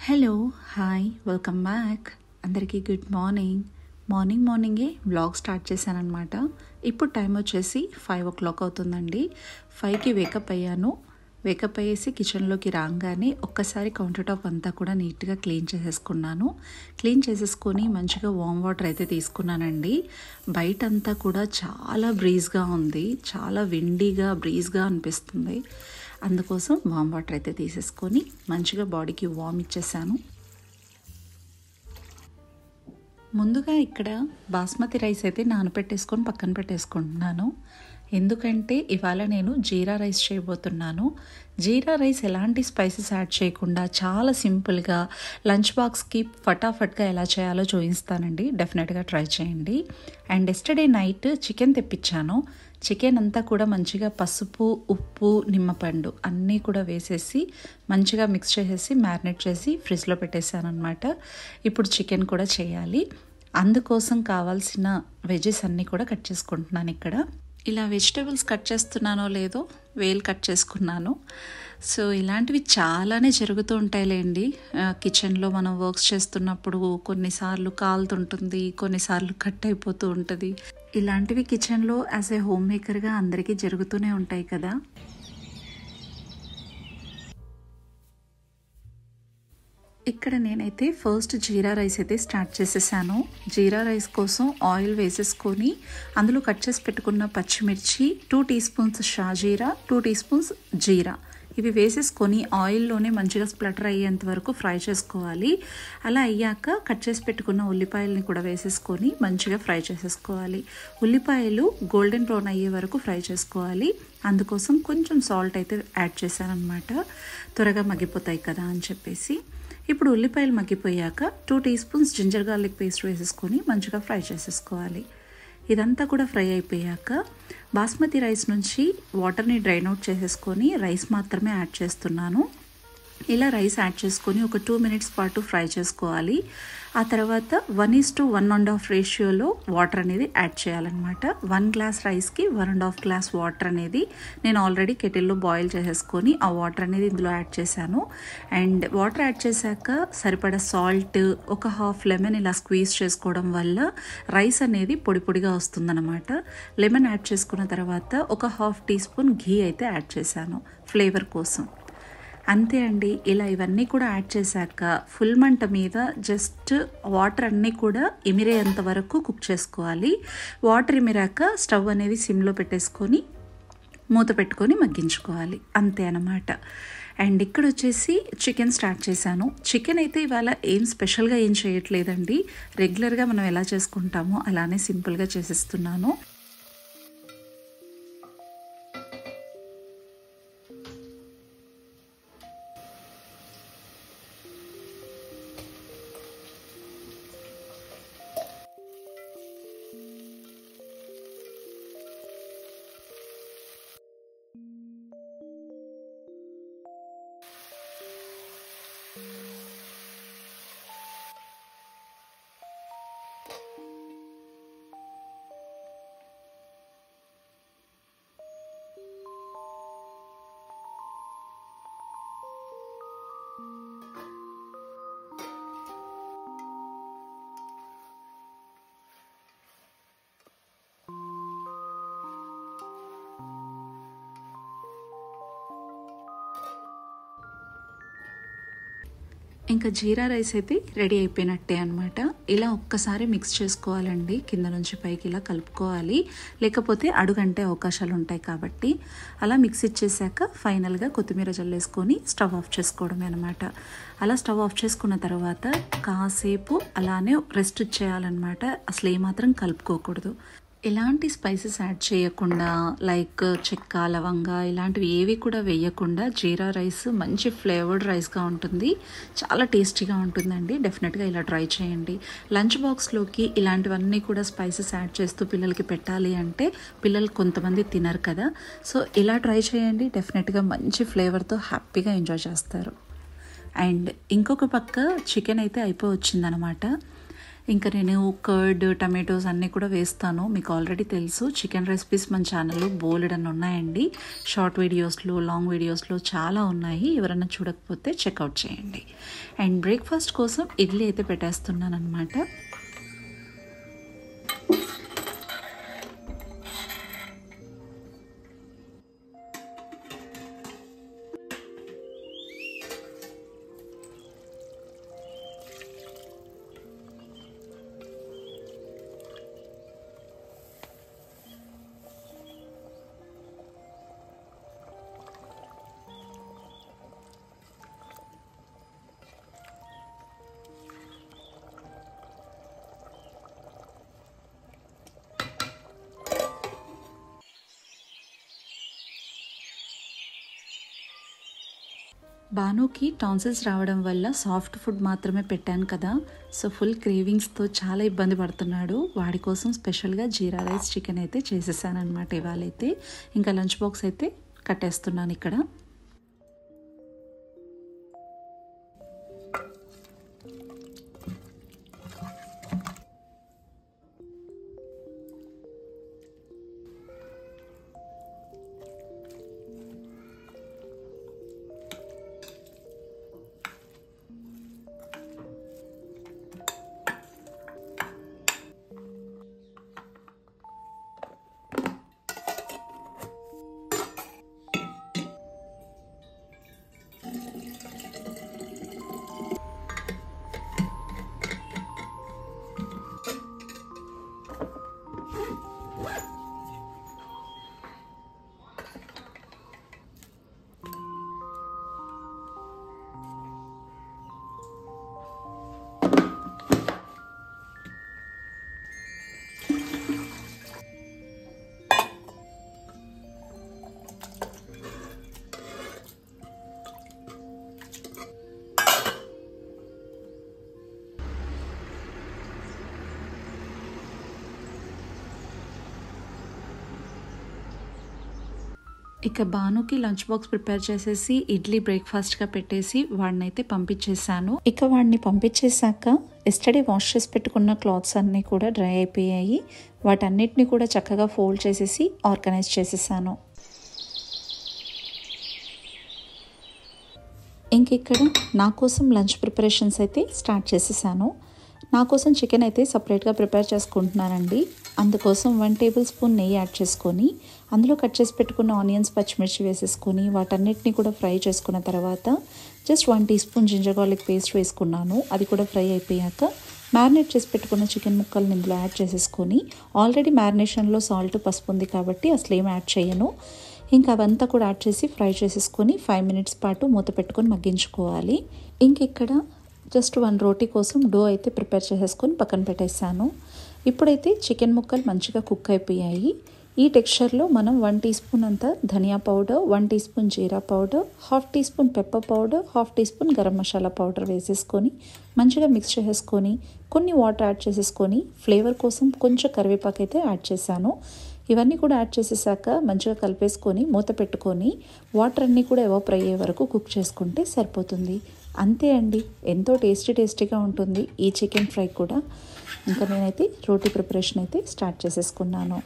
Hello hi welcome back. అందరికీ good మార్నింగే vlog start చేశానమాట. ఇప్పుడు టైం వచ్చేసి 5 o'clock అవుతుందండి. 5కి వేకప్ అయ్యాను. వేకప్ అయ్యేసి కిచెన్లోకి రాగానే ఒక్కసారి కౌంటర్ టాప్ అంతా కూడా నీట్గా క్లీన్ చేసేసుకున్నాను. క్లీన్ చేసేసుకొని మంచిగా వామ్ వాటర్ అయితే తీసుకున్నానండి. బయట అంతా కూడా చాలా బ్రీజ్గా ఉంది, చాలా విండీగా బ్రీజ్గా అనిపిస్తుంది. అందుకోసం వామ్ వాటర్ అయితే తీసేసుకొని మంచిగా బాడీకి వామ్ ఇచ్చేసాను. ముందుగా ఇక్కడ బాస్మతి రైస్ అయితే నానబెట్టేసుకొని పక్కన పెట్టేసుకుంటున్నాను. ఎందుకంటే ఇవాళ నేను జీరా రైస్ చేయబోతున్నాను. జీరా రైస్ ఎలాంటి స్పైసెస్ యాడ్ చేయకుండా చాలా సింపుల్గా లంచ్ బాక్స్కి ఫటాఫట్గా ఎలా చేయాలో చూపిస్తానండి. డెఫినెట్గా ట్రై చేయండి. అండ్ ఎస్టర్డే నైట్ చికెన్ తెప్పించాను. చికెన్ అంతా కూడా మంచిగా పసుపు, ఉప్పు, నిమ్మపండు అన్నీ కూడా వేసేసి మంచిగా మిక్స్ చేసేసి మ్యారినేట్ చేసి ఫ్రిడ్జ్లో పెట్టేశాను అనమాట. ఇప్పుడు చికెన్ కూడా చేయాలి. అందుకోసం కావాల్సిన వెజెస్ అన్నీ కూడా కట్ చేసుకుంటున్నాను. ఇక్కడ ఇలా వెజిటేబుల్స్ కట్ చేస్తున్నానో లేదో వేలు కట్ చేసుకున్నాను. సో ఇలాంటివి చాలానే జరుగుతూ ఉంటాయిలేండి. కిచెన్లో మనం వర్క్స్ చేస్తున్నప్పుడు కొన్నిసార్లు కాలుతుంటుంది, కొన్నిసార్లు కట్ అయిపోతూ ఉంటుంది. ఇలాంటివి కిచెన్లో యాజ్ ఏ హోమ్ మేకర్గా అందరికీ జరుగుతూనే ఉంటాయి కదా. ఇక్కడ నేనైతే ఫస్ట్ జీరా రైస్ అయితే స్టార్ట్ చేసేసాను. జీరా రైస్ కోసం ఆయిల్ వేసేసుకొని అందులో కట్ చేసి పెట్టుకున్న పచ్చిమిర్చి, 2 teaspoons షాజీరా, 2 teaspoons జీరా ఇవి వేసేసుకొని ఆయిల్లోనే మంచిగా స్ప్లటర్ అయ్యేంత వరకు ఫ్రై చేసుకోవాలి. అలా అయ్యాక కట్ చేసి పెట్టుకున్న ఉల్లిపాయలని కూడా వేసేసుకొని మంచిగా ఫ్రై చేసేసుకోవాలి. ఉల్లిపాయలు గోల్డెన్ బ్రౌన్ అయ్యే వరకు ఫ్రై చేసుకోవాలి. అందుకోసం కొంచెం సాల్ట్ అయితే యాడ్ చేశాను అనమాట, త్వరగా మగ్గిపోతాయి కదా అని చెప్పేసి. ఇప్పుడు ఉల్లిపాయలు మగ్గిపోయాక 2 teaspoons జింజర్ గార్లిక్ పేస్ట్ వేసేసుకొని మంచిగా ఫ్రై చేసేసుకోవాలి. ఇదంతా కూడా ఫ్రై అయిపోయాక బాస్మతి రైస్ నుంచి వాటర్ని డ్రైన్ అవుట్ చేసేసుకొని రైస్ మాత్రమే యాడ్ చేస్తున్నాను. ఇలా రైస్ యాడ్ చేసుకొని ఒక 2 minutes పాటు ఫ్రై చేసుకోవాలి. ఆ తర్వాత 1:1.5 రేషియోలో వాటర్ అనేది యాడ్ చేయాలన్నమాట. 1 glass రైస్కి 1.5 glass వాటర్ అనేది నేను ఆల్రెడీ కెటిల్లో బాయిల్ చేసేసుకొని ఆ వాటర్ అనేది ఇందులో యాడ్ చేశాను. అండ్ వాటర్ యాడ్ చేశాక సరిపడా సాల్ట్, ఒక హాఫ్ లెమన్ ఇలా స్క్వీజ్ చేసుకోవడం వల్ల రైస్ అనేది పొడి పొడిగా వస్తుందన్నమాట. లెమన్ యాడ్ చేసుకున్న తర్వాత ఒక ½ teaspoon ఘీ అయితే యాడ్ చేశాను ఫ్లేవర్ కోసం. అంతే అండి. ఇలా ఇవన్నీ కూడా యాడ్ చేశాక ఫుల్ మంట మీద జస్ట్ వాటర్ అన్నీ కూడా ఇమిరేంత వరకు కుక్ చేసుకోవాలి. వాటర్ ఇమిరాక స్టవ్ అనేది సిమ్లో పెట్టేసుకొని మూత పెట్టుకొని మగ్గించుకోవాలి. అంతే అన్నమాట. అండ్ ఇక్కడ వచ్చేసి చికెన్ స్టార్ట్ చేశాను. చికెన్ అయితే ఇవాళ ఏం స్పెషల్గా ఏం చేయట్లేదండి. రెగ్యులర్గా మనం ఎలా చేసుకుంటామో అలానే సింపుల్గా చేసేస్తున్నాను. ఇంకా జీరా రైస్ అయితే రెడీ అయిపోయినట్టే అనమాట. ఇలా ఒక్కసారి మిక్స్ చేసుకోవాలండి. కింద నుంచి పైకి ఇలా కలుపుకోవాలి, లేకపోతే అడుగంటే అవకాశాలు ఉంటాయి కాబట్టి. అలా మిక్స్ ఇచ్చేసాక ఫైనల్గా కొత్తిమీర జల్లేసుకొని స్టవ్ ఆఫ్ చేసుకోవడమే అనమాట. అలా స్టవ్ ఆఫ్ చేసుకున్న తర్వాత కాసేపు అలానే రెస్ట్ ఇచ్చేయాలన్నమాట. అసలు ఏమాత్రం కలుపుకోకూడదు. ఎలాంటి స్పైసెస్ యాడ్ చేయకుండా, లైక్ చెక్క, లవంగా ఇలాంటివి ఏవి కూడా వేయకుండా జీరా రైస్ మంచి ఫ్లేవర్డ్ రైస్గా ఉంటుంది. చాలా టేస్టీగా ఉంటుందండి. డెఫినెట్గా ఇలా ట్రై చేయండి. లంచ్ బాక్స్లోకి ఇలాంటివన్నీ కూడా స్పైసెస్ యాడ్ చేస్తూ పిల్లలకి పెట్టాలి అంటే పిల్లలు కొంతమంది తినరు కదా. సో ఇలా ట్రై చేయండి. డెఫినెట్గా మంచి ఫ్లేవర్తో హ్యాపీగా ఎంజాయ్ చేస్తారు. అండ్ ఇంకొక పక్క చికెన్ అయితే అయిపోయి వచ్చిందనమాట. ఇంకా నేను కర్డ్, టమాటోస్ అన్నీ కూడా వేస్తాను. మీకు ఆల్రెడీ తెలుసు చికెన్ రెసిపీస్ మన ఛానల్లో బోలెడన్ని ఉన్నాయండి. షార్ట్ వీడియోస్లో, లాంగ్ వీడియోస్లో చాలా ఉన్నాయి. ఎవరైనా చూడకపోతే చెక్అవుట్ చేయండి. అండ్ బ్రేక్ఫాస్ట్ కోసం ఇడ్లీ అయితే పెట్టేస్తున్నాను అనమాట. బానుకి టాన్సిల్స్ రావడం వల్ల సాఫ్ట్ ఫుడ్ మాత్రమే పెట్టాను కదా, సో ఫుల్ క్రేవింగ్స్తో చాలా ఇబ్బంది పడుతున్నాడు. వాడి కోసం స్పెషల్గా జీరా రైస్ చికెన్ అయితే చేసేసాను అనమాట ఇవాళైతే. ఇంకా లంచ్ బాక్స్ అయితే కట్టేస్తున్నాను ఇక్కడ. ఇక బానుకి లంచ్ బాక్స్ ప్రిపేర్ చేసేసి ఇడ్లీ బ్రేక్ఫాస్ట్గా పెట్టేసి వాడినైతే పంపించేశాను. ఇక వాడిని పంపించేశాక ఎస్టర్డే వాష్ చేసి పెట్టుకున్న క్లాత్స్ అన్నీ కూడా డ్రై అయిపోయాయి. వాటన్నిటిని కూడా చక్కగా ఫోల్డ్ చేసేసి ఆర్గనైజ్ చేసేసాను. ఇంక ఇక్కడ నా కోసం లంచ్ ప్రిపరేషన్స్ అయితే స్టార్ట్ చేసేసాను. నా కోసం చికెన్ అయితే సపరేట్గా ప్రిపేర్ చేసుకుంటున్నానండి. అందుకోసం 1 టేబుల్ స్పూన్ నెయ్యి యాడ్ చేసుకొని అందులో కట్ చేసి పెట్టుకున్న ఆనియన్స్, పచ్చిమిర్చి వేసేసుకొని వాటన్నిటిని కూడా ఫ్రై చేసుకున్న తర్వాత just 1 tea spoon ginger garlic paste వేసుకున్నాను. అది కూడా ఫ్రై అయిపోయాక మ్యారినేట్ చేసి పెట్టుకున్న చికెన్ ముక్కల్ని ఇందులో యాడ్ చేసేసుకొని, ఆల్రెడీ మ్యారినేషన్లో సాల్ట్, పసుపు ఉంది కాబట్టి అసలు ఏం యాడ్ చేయను. ఇంకా అవంతా కూడా యాడ్ చేసి ఫ్రై చేసేసుకొని 5 మినిట్స్ పాటు మూత పెట్టుకొని మగ్గించుకోవాలి. ఇంక ఇక్కడ జస్ట్ 1 రోటీ కోసం డో అయితే ప్రిపేర్ చేసేసుకొని పక్కన పెట్టేసాను. ఇప్పుడైతే చికెన్ ముక్కలు మంచిగా కుక్ అయిపోయాయి. ఈ టెక్స్చర్లో మనం 1 టీ స్పూన్ అంత ధనియా పౌడర్, 1 టీ స్పూన్ జీరా powder, 1/2 teaspoon pepper powder, 1/2 teaspoon garam masala powder వేసేసుకొని మంచిగా మిక్స్ చేసేసుకొని కొన్ని వాటర్ యాడ్ చేసేసుకొని ఫ్లేవర్ కోసం కొంచెం కరివేపాకు అయితే యాడ్ చేశాను. ఇవన్నీ కూడా యాడ్ చేసేసాక మంచిగా కలిపేసుకొని మూత పెట్టుకొని వాటర్ అన్నీ కూడా ఎవాపర్ అయ్యే వరకు కుక్ చేసుకుంటే సరిపోతుంది. అంతే అండి, ఎంతో టేస్టీగా ఉంటుంది ఈ చికెన్ ఫ్రై కూడా. ఇంకా నేనైతే రోటీ ప్రిపరేషన్ అయితే స్టార్ట్ చేసేసుకున్నాను.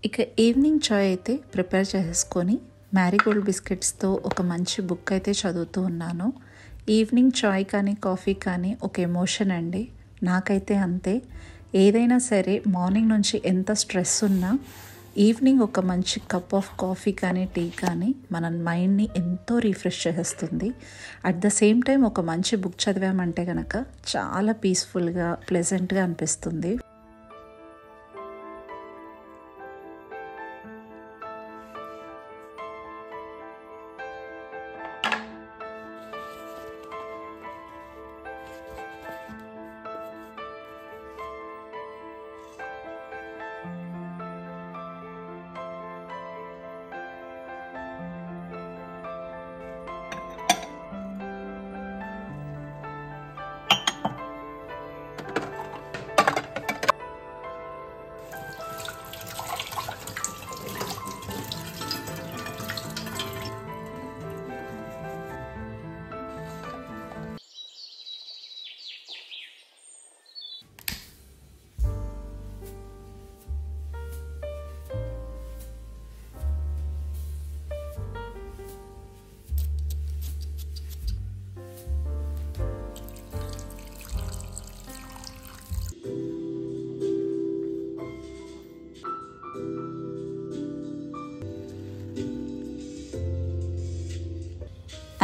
ఇక ఈవినింగ్ చాయ్ అయితే ప్రిపేర్ చేసేసుకొని మ్యారీగోల్డ్ బిస్కెట్స్తో ఒక మంచి బుక్ అయితే చదువుతూ ఉన్నాను. ఈవినింగ్ చాయ్ కానీ కాఫీ కానీ ఒక ఎమోషన్ అండి, నాకైతే అంతే. ఏదైనా సరే మార్నింగ్ నుంచి ఎంత స్ట్రెస్ ఉన్నా ఈవినింగ్ ఒక మంచి కప్ ఆఫ్ కాఫీ కానీ టీ కానీ మన మైండ్ని ఎంతో రిఫ్రెష్ చేస్తుంది. అట్ ద సేమ్ టైం ఒక మంచి బుక్ చదివామంటే కనుక చాలా పీస్ఫుల్గా ప్లెజెంట్గా అనిపిస్తుంది.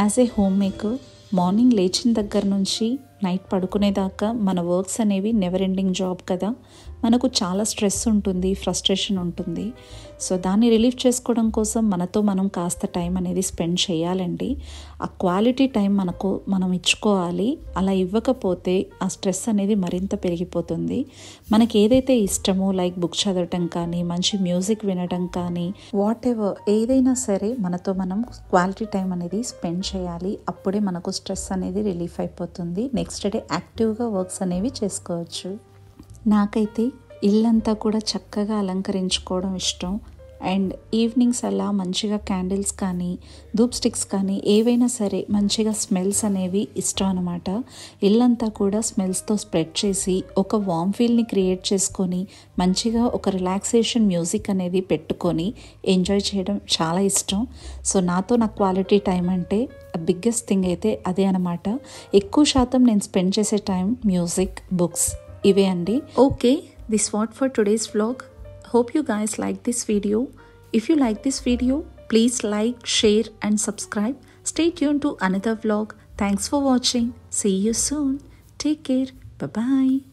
As a home maker morning లేచిన దగ్గర నుంచి నైట్ పడుకునేదాకా మన వర్క్స్ అనేవి నెవర్ ఎండింగ్ జాబ్ కదా. మనకు చాలా స్ట్రెస్ ఉంటుంది, ఫ్రస్ట్రేషన్ ఉంటుంది. సో దాన్ని రిలీఫ్ చేసుకోవడం కోసం మనతో మనం కాస్త టైం అనేది స్పెండ్ చేయాలండి. ఆ క్వాలిటీ టైం మనం ఇచ్చుకోవాలి. అలా ఇవ్వకపోతే ఆ స్ట్రెస్ అనేది మరింత పెరిగిపోతుంది. మనకి ఏదైతే ఇష్టమో లైక్ బుక్ చదవటం కానీ, మంచి మ్యూజిక్ వినడం కానీ, వాట్ ఎవర్ ఏదైనా సరే మనతో మనం క్వాలిటీ టైం అనేది స్పెండ్ చేయాలి. అప్పుడే మనకు స్ట్రెస్ అనేది రిలీఫ్ అయిపోతుంది. నెక్స్ట్ డే యాక్టివ్గా వర్క్స్ అనేవి చేసుకోవచ్చు. నాకైతే ఇల్లంతా కూడా చక్కగా అలంకరించుకోవడం ఇష్టం. అండ్ ఈవినింగ్స్ అలా మంచిగా క్యాండిల్స్ కానీ, ధూప్ స్టిక్స్ కానీ ఏవైనా సరే మంచిగా స్మెల్స్ అనేవి ఇష్టం అనమాట. ఇల్లంతా కూడా స్మెల్స్తో స్ప్రెడ్ చేసి ఒక వార్మ్ ఫీల్ని క్రియేట్ చేసుకొని మంచిగా ఒక రిలాక్సేషన్ మ్యూజిక్ అనేది పెట్టుకొని ఎంజాయ్ చేయడం చాలా ఇష్టం. సో నాతో నా క్వాలిటీ టైం అంటే బిగ్గెస్ట్ థింగ్ అయితే అదే అనమాట. ఎక్కువ శాతం నేను స్పెండ్ చేసే టైం మ్యూజిక్, బుక్స్ ఇవే అండి. Okay, this what for today's vlog. Hope you guys like this video. If you like this video, please like, share and subscribe. Stay tuned to another vlog. Thanks for watching. See you soon. Take care. Bye bye.